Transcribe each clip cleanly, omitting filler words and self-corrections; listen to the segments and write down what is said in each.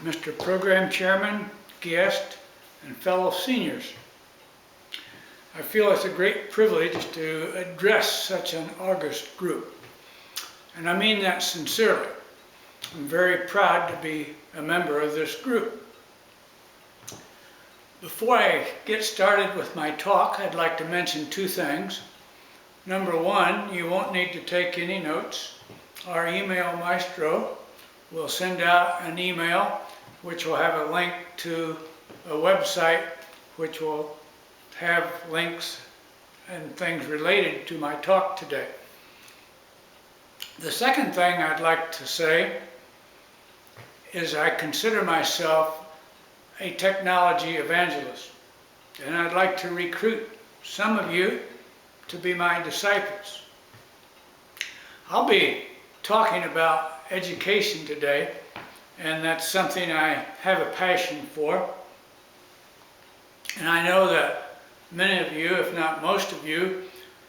Mr. Program Chairman, guest, and fellow seniors. I feel it's a great privilege to address such an august group, and I mean that sincerely. I'm very proud to be a member of this group. Before I get started with my talk, I'd like to mention two things. Number one, you won't need to take any notes. Our email maestro will send out an email which will have a link to a website which will have links and things related to my talk today. The second thing I'd like to say is I consider myself a technology evangelist, and I'd like to recruit some of you to be my disciples. I'll be talking about education today, and that's something I have a passion for. And I know that many of you, if not most of you,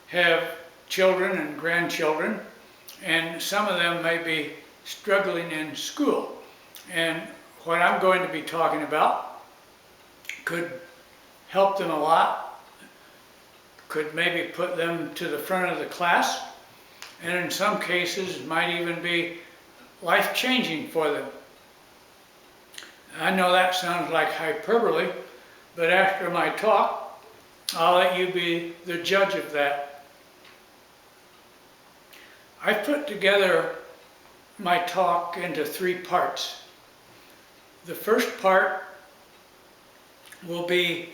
have children and grandchildren, and some of them may be struggling in school. And what I'm going to be talking about could help them a lot, could maybe put them to the front of the class, and in some cases might even be life-changing for them. I know that sounds like hyperbole, but after my talk, I'll let you be the judge of that. I've put together my talk into three parts. The first part will be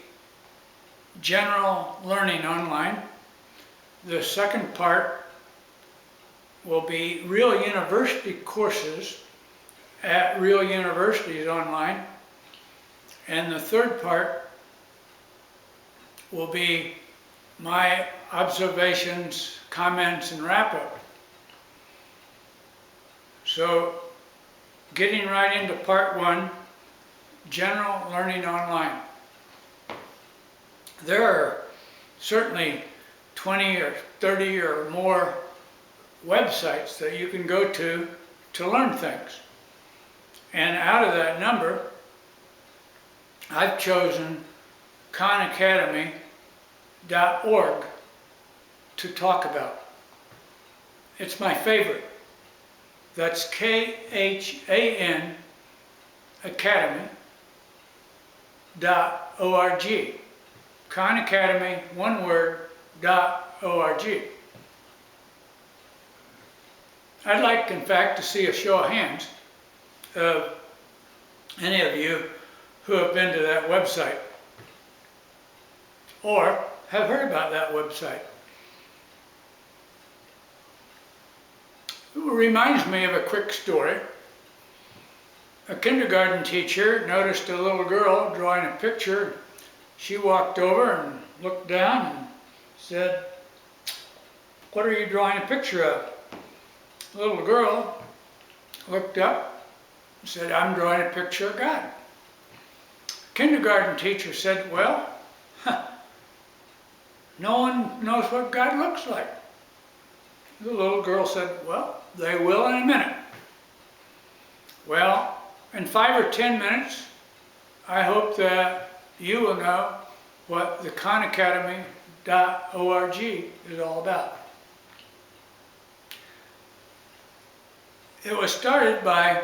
general learning online. The second part will be real university courses at real universities online. And the third part will be my observations, comments, and wrap-up. So, getting right into part one, general learning online. There are certainly 20 or 30 or more websites that you can go to learn things. And out of that number, I've chosen khanacademy.org to talk about. It's my favorite. That's K-H-A-N academy.org. Khan Academy, one word, .org. I'd like, in fact, to see a show of hands of any of you who have been to that website or have heard about that website. It reminds me of a quick story. A kindergarten teacher noticed a little girl drawing a picture. She walked over and looked down and said, "What are you drawing a picture of?" The little girl looked up and said, "I'm drawing a picture of God." Kindergarten teacher said, "Well, no one knows what God looks like." The little girl said, "Well, they will in a minute." Well, in 5 or 10 minutes, I hope that you will know what the khanacademy.org is all about. It was started by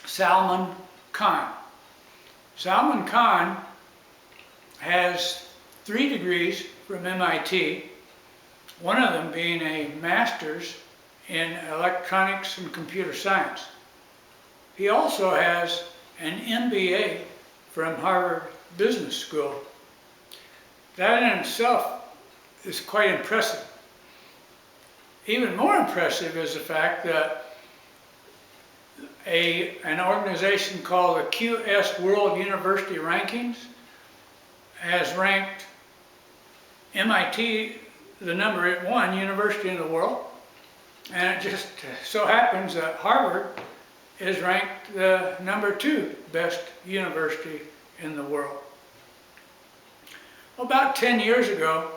Salman Khan. Salman Khan has 3 degrees from MIT, one of them being a master's in electronics and computer science. He also has an MBA from Harvard Business School. That in itself is quite impressive. Even more impressive is the fact that an organization called the QS World University Rankings has ranked MIT the number 1 university in the world, and it just so happens that Harvard is ranked the number 2 best university in the world. About 10 years ago,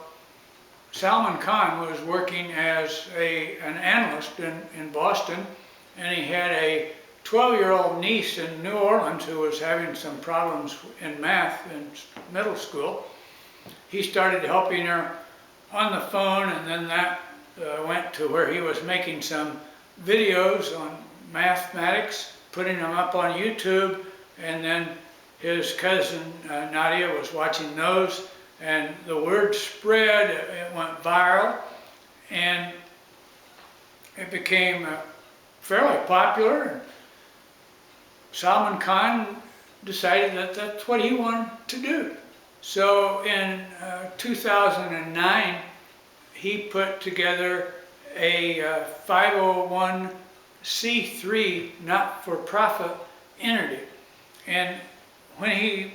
Salman Khan was working as an analyst in Boston, and he had a 12-year-old niece in New Orleans who was having some problems in math in middle school. He started helping her on the phone, and then that went to where he was making some videos on mathematics, putting them up on YouTube, and then his cousin Nadia was watching those, and the word spread, it went viral, and it became fairly popular. Salman Khan decided that that's what he wanted to do. So in 2009, he put together a 501c3 not-for-profit entity. And when he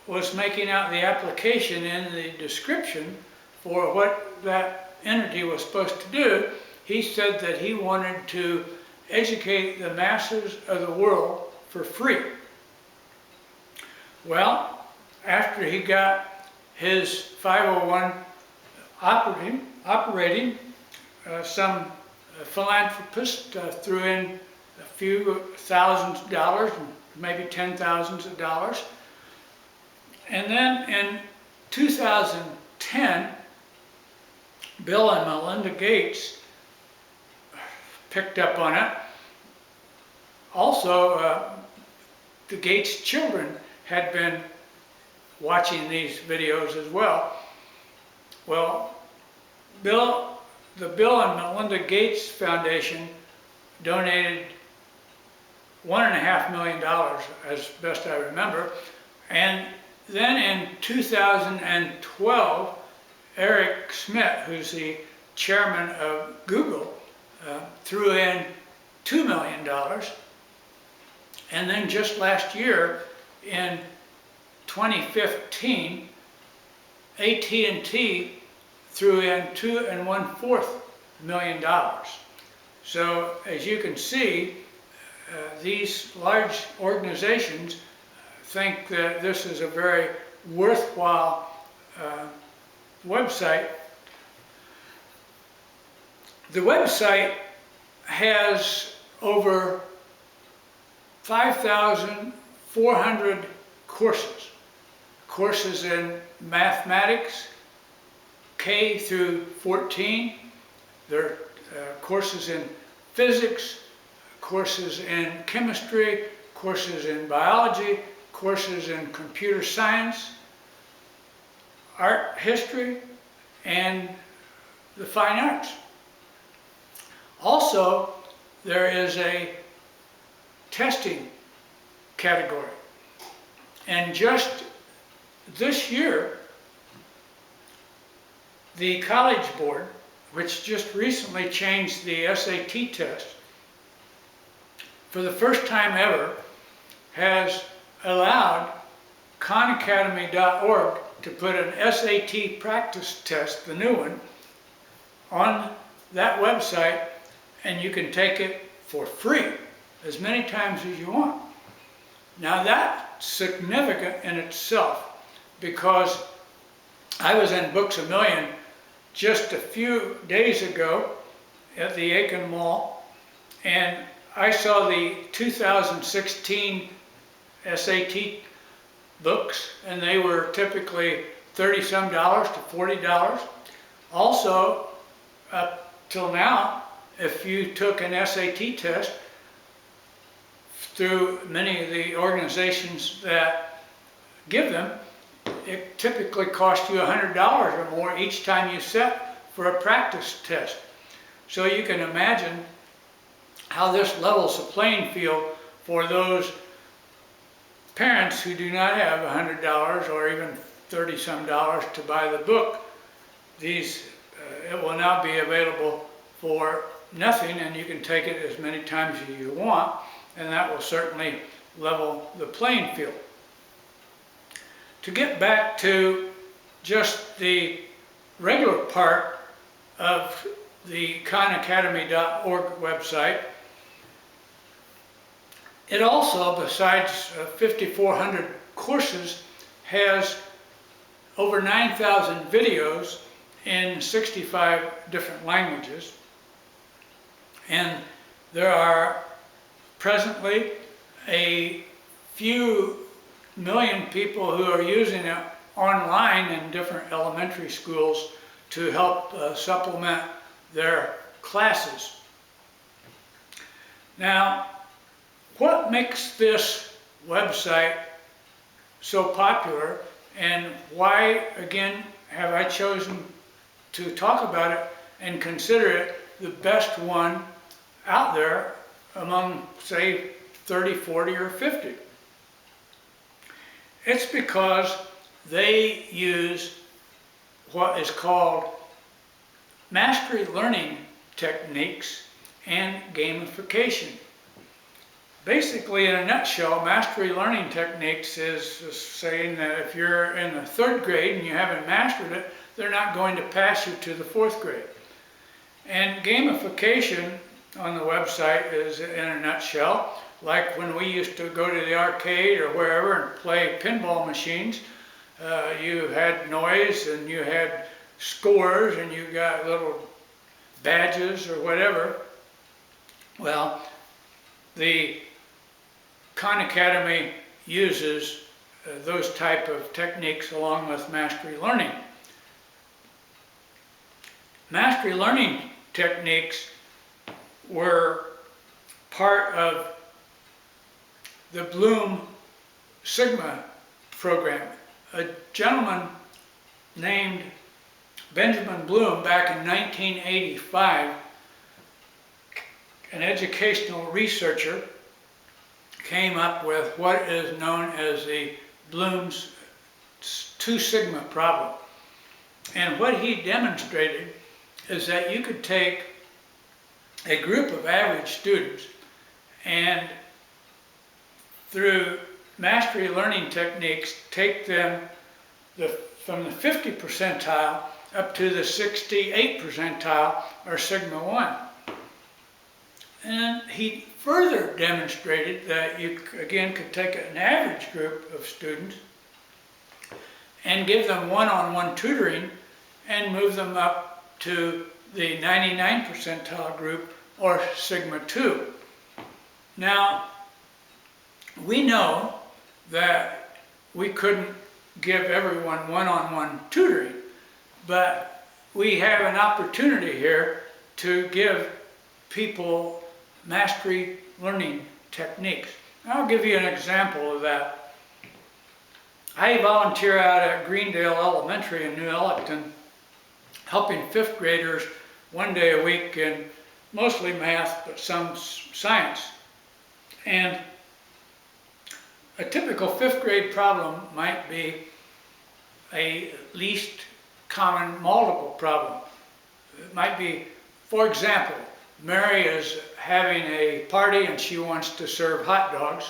was making out the application in the description for what that entity was supposed to do, he said that he wanted to educate the masses of the world for free. Well, after he got his 501 operating, some philanthropist threw in a few thousands of dollars, maybe $10,000s. And then in 2010, Bill and Melinda Gates picked up on it. Also, the Gates children had been watching these videos as well. Well, the Bill and Melinda Gates Foundation donated $1.5 million, as best I remember. And then in 2012, Eric Schmidt, who's the chairman of Google, threw in $2 million. And then just last year, in 2015, AT&T threw in $2.25 million. So as you can see, these large organizations think that this is a very worthwhile website. The website has over 5,400 courses in mathematics, K through 14. There are courses in physics, courses in chemistry, courses in biology, courses in computer science, art history, and the fine arts. Also, there is a testing category. And just this year, the College Board, which just recently changed the SAT test, for the first time ever, has allowed KhanAcademy.org to put an SAT practice test, the new one, on that website, and you can take it for free as many times as you want. Now that's significant in itself, because I was in Books A Million just a few days ago at the Aiken Mall, and I saw the 2016 SAT books, and they were typically $30-some to $40. Also, up till now, if you took an SAT test through many of the organizations that give them, it typically costs you $100 or more each time you sit for a practice test. So you can imagine how this levels the playing field for those parents who do not have $100 or even $30-some to buy the book. These, it will now be available for nothing, and you can take it as many times as you want, and that will certainly level the playing field. To get back to just the regular part of the KhanAcademy.org website, it also, besides 5,400 courses, has over 9,000 videos in 65 different languages. And there are presently a few million people who are using it online in different elementary schools to help supplement their classes. Now, what makes this website so popular, and why, again, have I chosen to talk about it and consider it the best one out there among, say, 30, 40, or 50? It's because they use what is called mastery learning techniques and gamification. Basically, in a nutshell, mastery learning techniques is saying that if you're in the 3rd grade and you haven't mastered it, they're not going to pass you to the 4th grade. And gamification on the website is, in a nutshell, like when we used to go to the arcade or wherever and play pinball machines. You had noise and you had scores and you got little badges or whatever. Well, the Khan Academy uses those type of techniques along with mastery learning. Mastery learning techniques were part of the Bloom Sigma program. A gentleman named Benjamin Bloom, back in 1985, an educational researcher, came up with what is known as the Bloom's 2 Sigma problem. And what he demonstrated is that you could take a group of average students and through mastery learning techniques take them from the 50 percentile up to the 68 percentile, or Sigma 1. And he further demonstrated that you, again, could take an average group of students and give them one-on-one tutoring and move them up to the 99 percentile group, or Sigma 2. Now, we know that we couldn't give everyone one-on-one tutoring, but we have an opportunity here to give people mastery learning techniques. I'll give you an example of that. I volunteer out at Greendale Elementary in New Ellicton, helping 5th graders 1 day a week in mostly math, but some science. And a typical 5th grade problem might be a least common multiple problem. It might be, for example, Mary is having a party and she wants to serve hot dogs,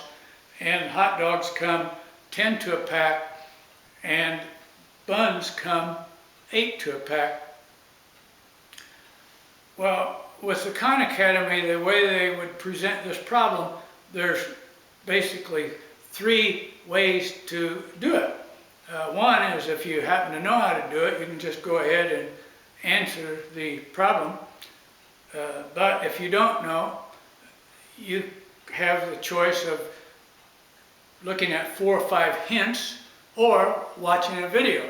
and hot dogs come 10 to a pack and buns come 8 to a pack. Well, with the Khan Academy, the way they would present this problem, there's basically 3 ways to do it. One is, if you happen to know how to do it, you can just go ahead and answer the problem. But if you don't know, you have the choice of looking at 4 or 5 hints or watching a video.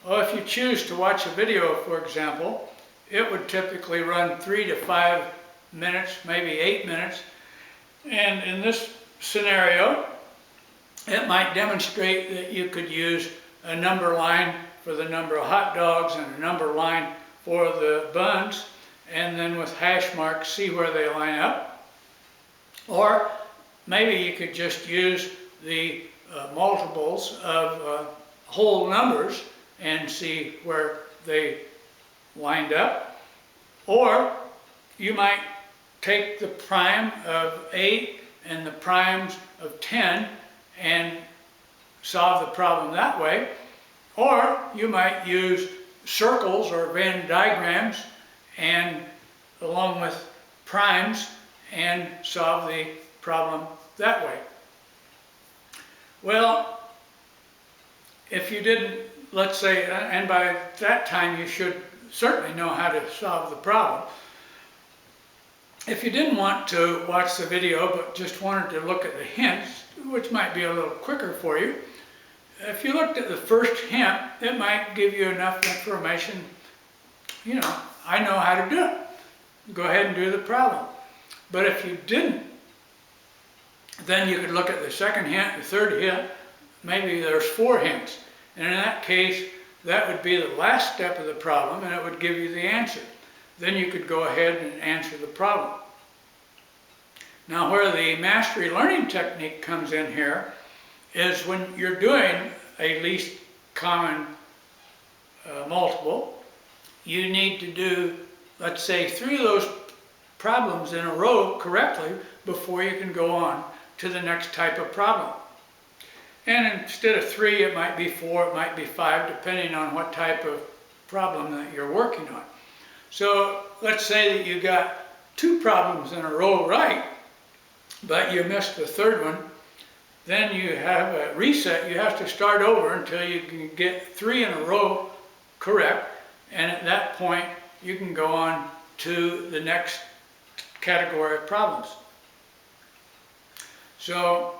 Well, if you choose to watch a video, for example, it would typically run 3 to 5 minutes, maybe 8 minutes. And in this scenario, it might demonstrate that you could use a number line for the number of hot dogs and a number line for the buns, and then with hash marks see where they line up. Or maybe you could just use the multiples of whole numbers and see where they lined up. Or you might take the prime of 8 and the primes of 10 and solve the problem that way. Or you might use circles or Venn diagrams and along with primes and solve the problem that way. Well, if you didn't, let's say, and by that time you should certainly know how to solve the problem. If you didn't want to watch the video but just wanted to look at the hints, which might be a little quicker for you, if you looked at the first hint, it might give you enough information, I know how to do it. Go ahead and do the problem. But if you didn't, then you could look at the second hint, the third hint, maybe there's 4 hints. And in that case, that would be the last step of the problem and it would give you the answer. Then you could go ahead and answer the problem. Now where the mastery learning technique comes in here is when you're doing a least common multiple, you need to do, let's say, 3 of those problems in a row correctly before you can go on to the next type of problem. And instead of 3, it might be 4, it might be 5, depending on what type of problem that you're working on. So let's say that you got 2 problems in a row right, but you missed the 3rd one. Then you have a reset. You have to start over until you can get 3 in a row correct. And at that point, you can go on to the next category of problems. So,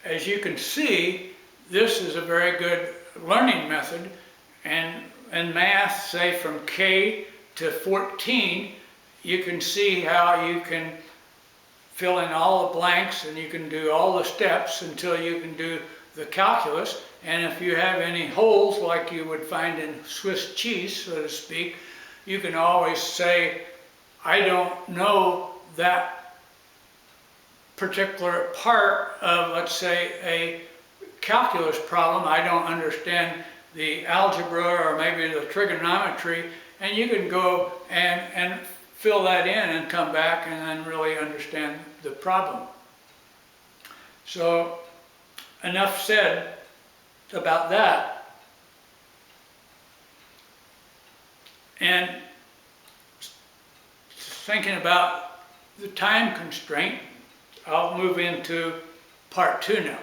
as you can see, this is a very good learning method. And in math, say from K to 14, you can see how you can fill in all the blanks and you can do all the steps until you can do the calculus. And if you have any holes like you would find in Swiss cheese, so to speak, you can always say, I don't know that particular part of, let's say, a calculus problem. I don't understand the algebra or maybe the trigonometry, and you can go and fill that in and come back and then really understand the problem. So enough said about that. And thinking about the time constraint, I'll move into part 2 now.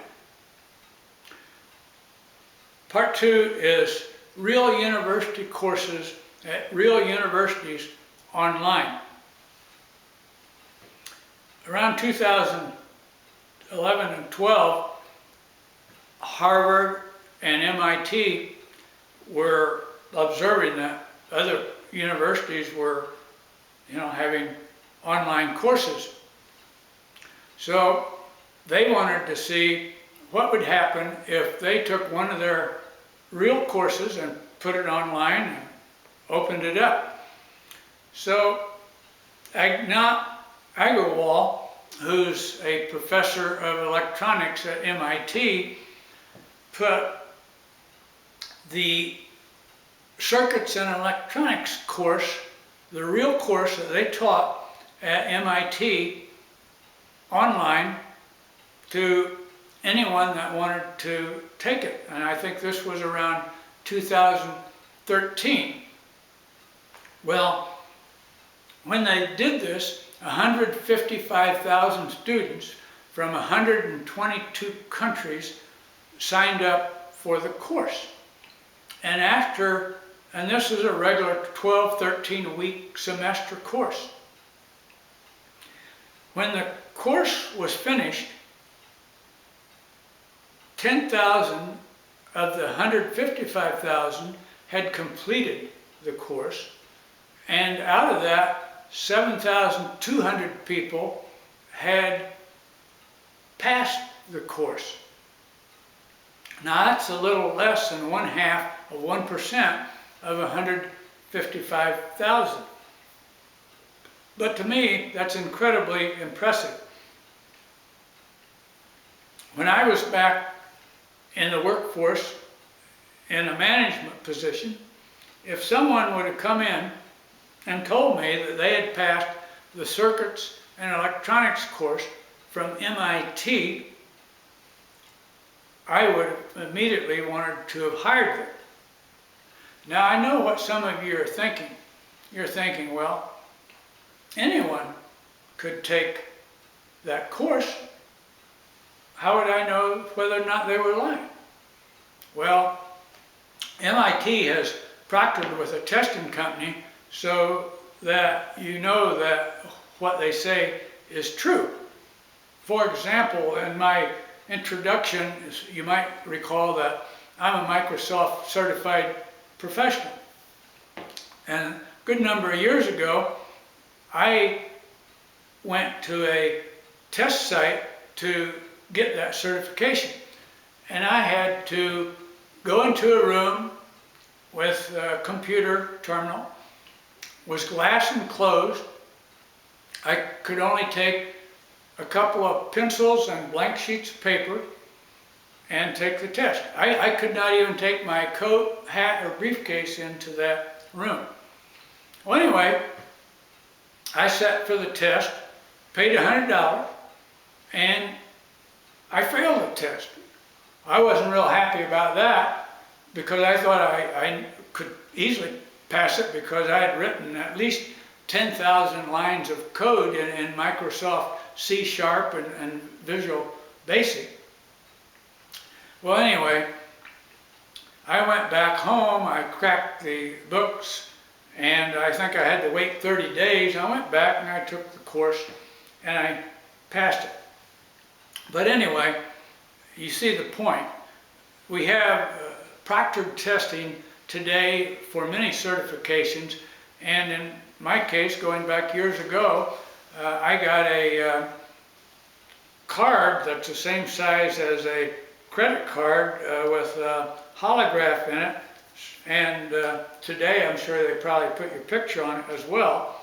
Part 2 is real university courses at real universities online. Around 2011 and 12, Harvard and MIT were observing that other universities were, having online courses. So they wanted to see what would happen if they took one of their real courses and put it online and opened it up. So Agarwal, who's a professor of electronics at MIT, put the circuits and electronics course, the real course that they taught at MIT, online to anyone that wanted to take it. And I think this was around 2013. Well, when they did this, 155,000 students from 122 countries signed up for the course. And this is a regular 12, 13-week semester course. When the course was finished, 10,000 of the 155,000 had completed the course, and out of that, 7,200 people had passed the course. Now that's a little less than 1/2 of 1% of 155,000. But to me, that's incredibly impressive. When I was back in the workforce in a management position, if someone would have come in and told me that they had passed the circuits and electronics course from MIT, I would have immediately wanted to have hired them. Now I know what some of you are thinking. You're thinking, well, anyone could take that course. How would I know whether or not they were lying? Well, MIT has proctored with a testing company, so that you know that what they say is true. For example, in my introduction, you might recall that I'm a Microsoft certified professional. And a good number of years ago, I went to a test site to get that certification. And I had to go into a room with a computer terminal, was glass enclosed. I could only take a couple of pencils and blank sheets of paper and take the test. I could not even take my coat, hat, or briefcase into that room. Well, anyway, I sat for the test, paid $100, and I failed the test. I wasn't real happy about that because I thought I could easily pass it because I had written at least 10,000 lines of code in Microsoft C# and Visual Basic. Well, anyway, I went back home, I cracked the books, and I think I had to wait 30 days. I went back and I took the course and I passed it. But anyway, you see the point. We have proctored testing today for many certifications, and in my case, going back years ago, I got a card that's the same size as a credit card with a holograph in it, and today I'm sure they probably put your picture on it as well.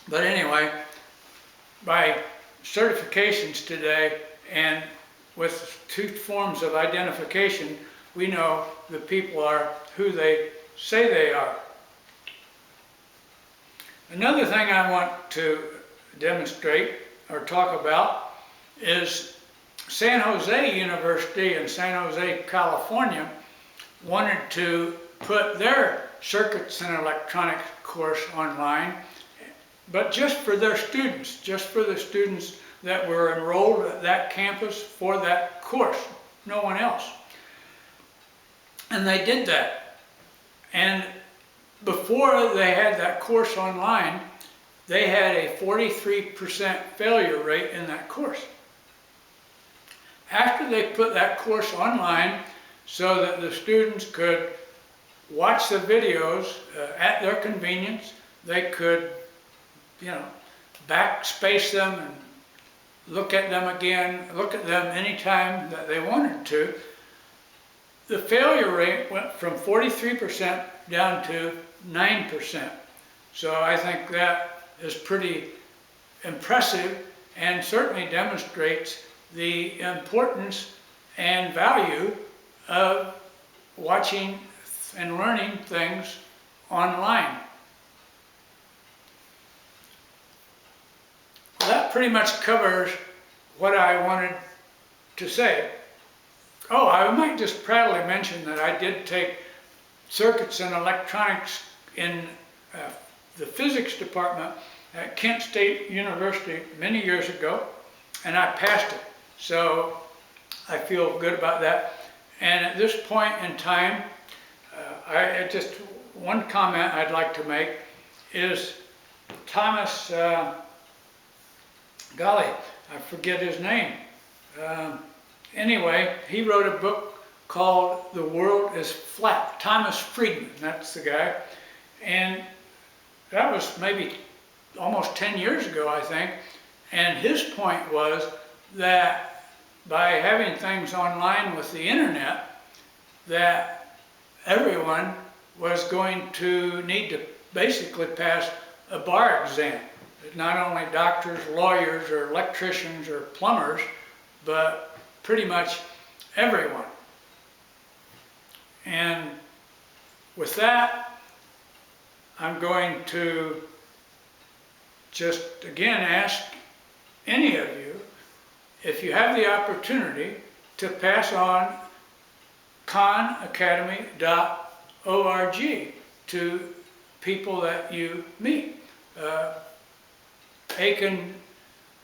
But anyway, by certifications today and with two forms of identification, we know the people are who they say they are. Another thing I want to demonstrate or talk about is San Jose University in San Jose, California wanted to put their circuits and electronics course online, but just for their students, just for the students that were enrolled at that campus for that course, no one else. And they did that. And before they had that course online, they had a 43% failure rate in that course. After they put that course online so that the students could watch the videos at their convenience, they could, backspace them and look at them again, look at them anytime that they wanted to, the failure rate went from 43% down to 9%. So I think that is pretty impressive and certainly demonstrates the importance and value of watching and learning things online. Well, that pretty much covers what I wanted to say. Oh, I might just proudly mention that I did take circuits and electronics in the physics department at Kent State University many years ago, and I passed it. So I feel good about that. And at this point in time, just one comment I'd like to make is Thomas, golly, I forget his name. Anyway, he wrote a book called The World is Flat. Thomas Friedman, that's the guy. And that was maybe almost 10 years ago, I think. And his point was that by having things online with the internet, that everyone was going to need to basically pass a bar exam. Not only doctors, lawyers, or electricians, or plumbers, but pretty much everyone. And with that, I'm going to just again ask any of you, if you have the opportunity, to pass on khanacademy.org to people that you meet. Aiken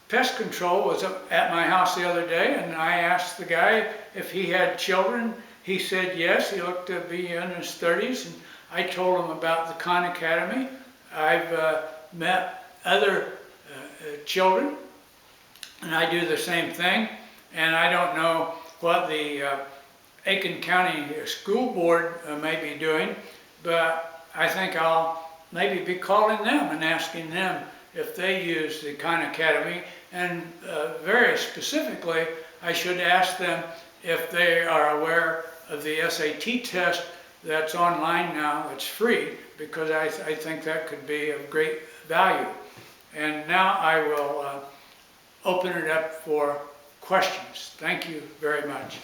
Pest Control was at my house the other day, and I asked the guy if he had children. He said yes. He looked to be in his 30s, and I told him about the Khan Academy. I've met other children, and I do the same thing. And I don't know what the Aiken County School Board may be doing, but I think I'll maybe be calling them and asking them if they use the Khan Academy, and very specifically, I should ask them if they are aware of the SAT test that's online now. It's free, because I think that could be of great value. And now I will open it up for questions. Thank you very much.